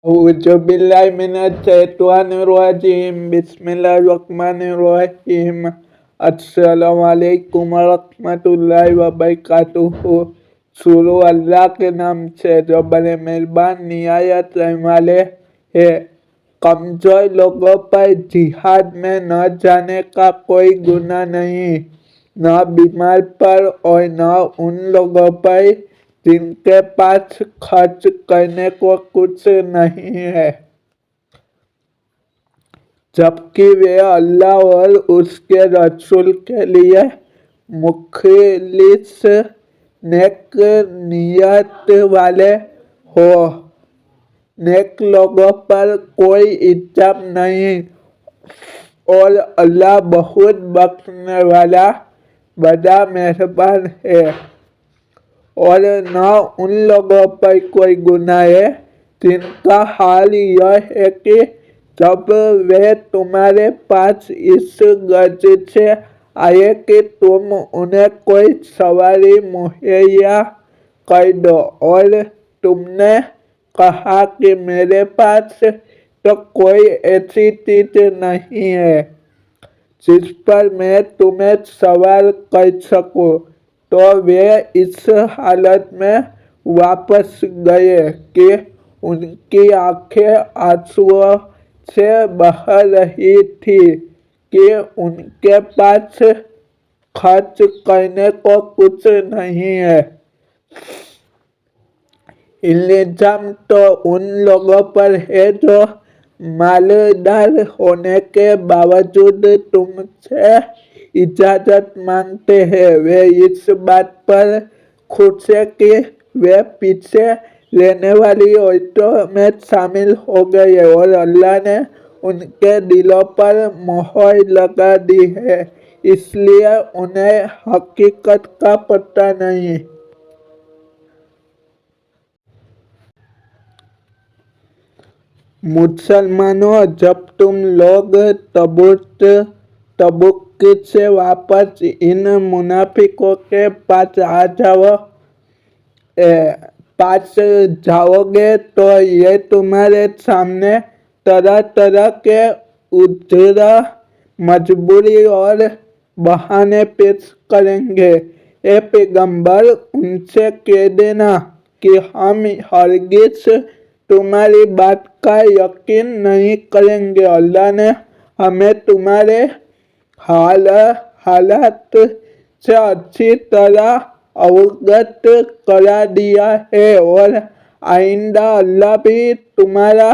औज़ुबिल्लाहिमिनश्शैतानिर्रजीम बिस्मिल्लाहिर्रहमानिर्रहीम अस्सलामुअलैकुम वरहमतुल्लाहि वबरकातुहू। शुरू अल्लाह के नाम से जो बड़े मेहरबान निहायत रहने वाले है। कमजोर लोगों पर जिहाद में न जाने का कोई गुनाह नहीं, न बीमार पर और न उन लोगों पर जिनके पास खर्च करने को कुछ नहीं है, जबकि वे अल्लाह और उसके रसूल के लिए मुखलिस नेक नियत वाले हो। नेक लोगों पर कोई इल्जाम नहीं और अल्लाह बहुत बख्शने वाला बड़ा मेहरबान है। और न उन लोगों पर कोई गुनाह है जिनका हाल यह है कि जब वे तुम्हारे पास इस गर्ज से आए कि तुम उन्हें कोई सवारी मुहैया कर दो और तुमने कहा कि मेरे पास तो कोई ऐसी चीज नहीं है जिस पर मैं तुम्हें सवार कर सकूं, तो वे इस हालत में वापस गए कि उनकी आंखें आंसुओं से बह रही थी कि उनके पास खर्च करने को कुछ नहीं है। इल्जाम तो उन लोगों पर है जो मालदार होने के बावजूद तुमसे इजाजत मांगते हैं। वे इस बात पर खुश है कि वे पीछे रहने वाली औरतों में शामिल हो गए और अल्लाह ने उनके दिलों पर मोहर लगा दी है, इसलिए उन्हें हकीकत का पता नहीं। मुसलमानों, जब तुम लोग तबूक से वापस इन मुनाफिकों के पास जाओगे तो ये तुम्हारे सामने तरह तरह के उज्र, मजबूरी और बहाने पेश करेंगे। ए पैगंबर, उनसे कह देना कि हम हरगिज तुम्हारी बात का यकीन नहीं करेंगे। अल्लाह ने हमें तुम्हारे हालात से अच्छी तरह अवगत करा दिया है और आइंदा अल्लाह भी तुम्हारा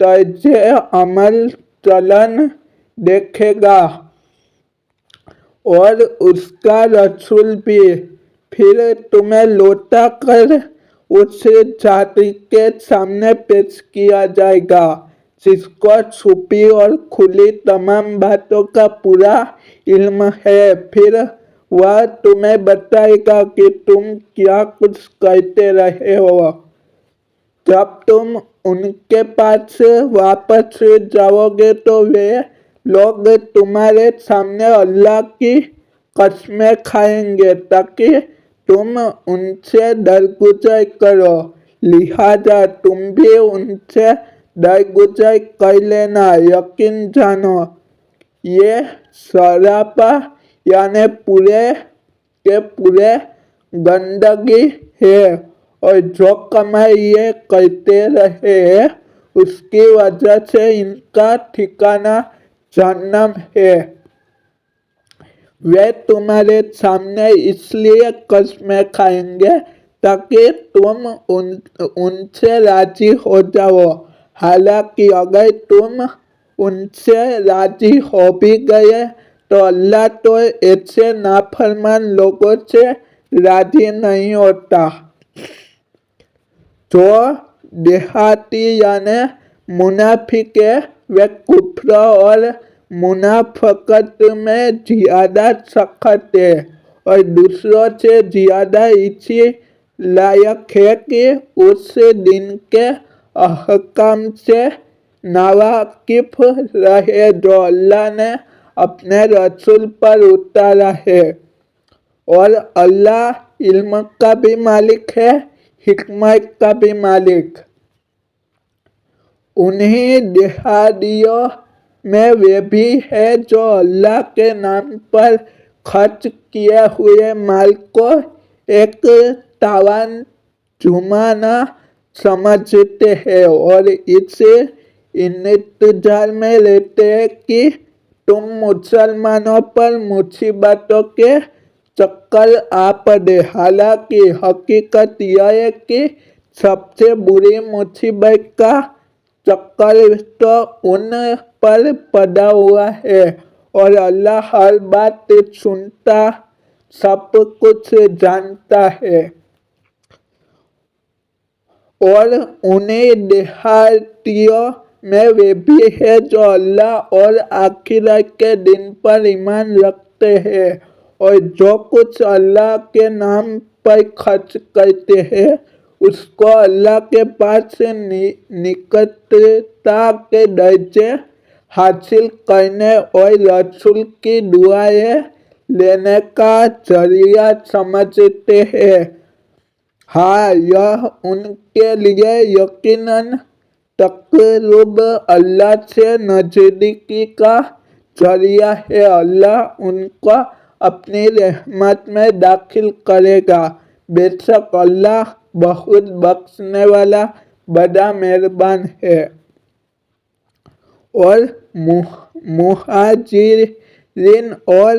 तर्ज अमल चलन देखेगा और उसका रसूल भी। फिर तुम्हें लौटा कर उस जाति के सामने पेश किया जाएगा जिसको छुपी और खुली तमाम बातों का पूरा इल्म है। फिर वह तुम्हें बताएगा कि तुम क्या कुछ करते रहे हो। जब तुम उनके पास वापस जाओगे तो वे लोग तुम्हारे सामने अल्लाह की कसमें खाएंगे ताकि तुम उनसे दरगुजर करो, लिहाजा तुम भी उनसे दरगुजर कर लेना। यकीन जानो ये सरापा यानी पूरे के पूरे गंदगी है और जो कमाई ये करते रहे उसकी वजह से इनका ठिकाना जहन्नम है। वे तुम्हारे सामने इसलिए कसमें खाएंगे ताकि तुम उनसे राजी हो जाओ। हालांकि अगर तुम उनसे राजी हो भी गए तो अल्लाह तो ऐसे नाफरमान लोगों से राजी नहीं होता जो देहाती यानी मुनाफिक है। वे कुफ्र और मुनाफकत में ज़्यादा सख्त है और दूसरों से ज़्यादा इसी लायक है कि उस दिन के अहकाम से नावाकिफ रहे जो अल्लाह ने अपने रसूल पर उतारा है। और अल्लाह इल्म का भी मालिक है, हिकमत का भी मालिक। उन्हीं दिहाड़ियों में वे भी है जो अल्लाह के नाम पर खर्च किए हुए माल को एक तावान जुर्माना समझते हैं और इसे इंतजार में रहते हैं कि तुम मुसलमानों पर मुसीबतों के चक्कर आ पड़े। हालांकि हकीकत यह है कि सबसे बुरी मुसीबत का चक्कर तो उन पर पड़ा हुआ है और अल्लाह हर बात सुनता, सब कुछ जानता है। और उन्हीं देहातियों में वे भी है जो अल्लाह और आखिरत के दिन पर ईमान रखते हैं और जो कुछ अल्लाह के नाम पर खर्च करते हैं उसको अल्लाह के पास से निकटता के दर्जे हासिल करने और रसूल की दुआएं लेने का जरिया समझते हैं। हाँ, यह उनके लिए यकीनन तकर्रुब अल्लाह से नजदीकी का जरिया है। अल्लाह उनको अपनी रहमत में दाखिल करेगा। बेशक अल्लाह बहुत बख्शने वाला बड़ा मेहरबान है। और मुहाजिरीन और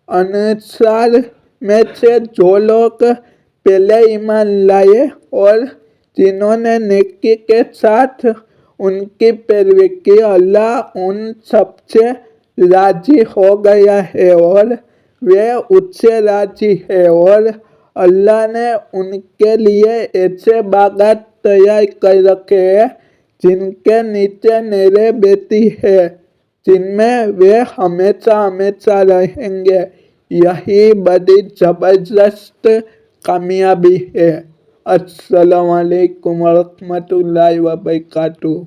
अंसार में से जो लोग पहले ईमान लाए और जिन्होंने नेकी के साथ उनकी पैरवी की, अल्लाह उन सबसे राजी हो गया है और वे उससे राजी है और अल्लाह ने उनके लिए ऐसे बागात तैयार कर रखे हैं जिनके नीचे नहरें बहती है, जिनमें वे हमेशा हमेशा रहेंगे। यही बड़ी जबरदस्त कामयाबी है। अस्सलाम वालेकुम वरहमतुल्लाहि वबरकातुहू।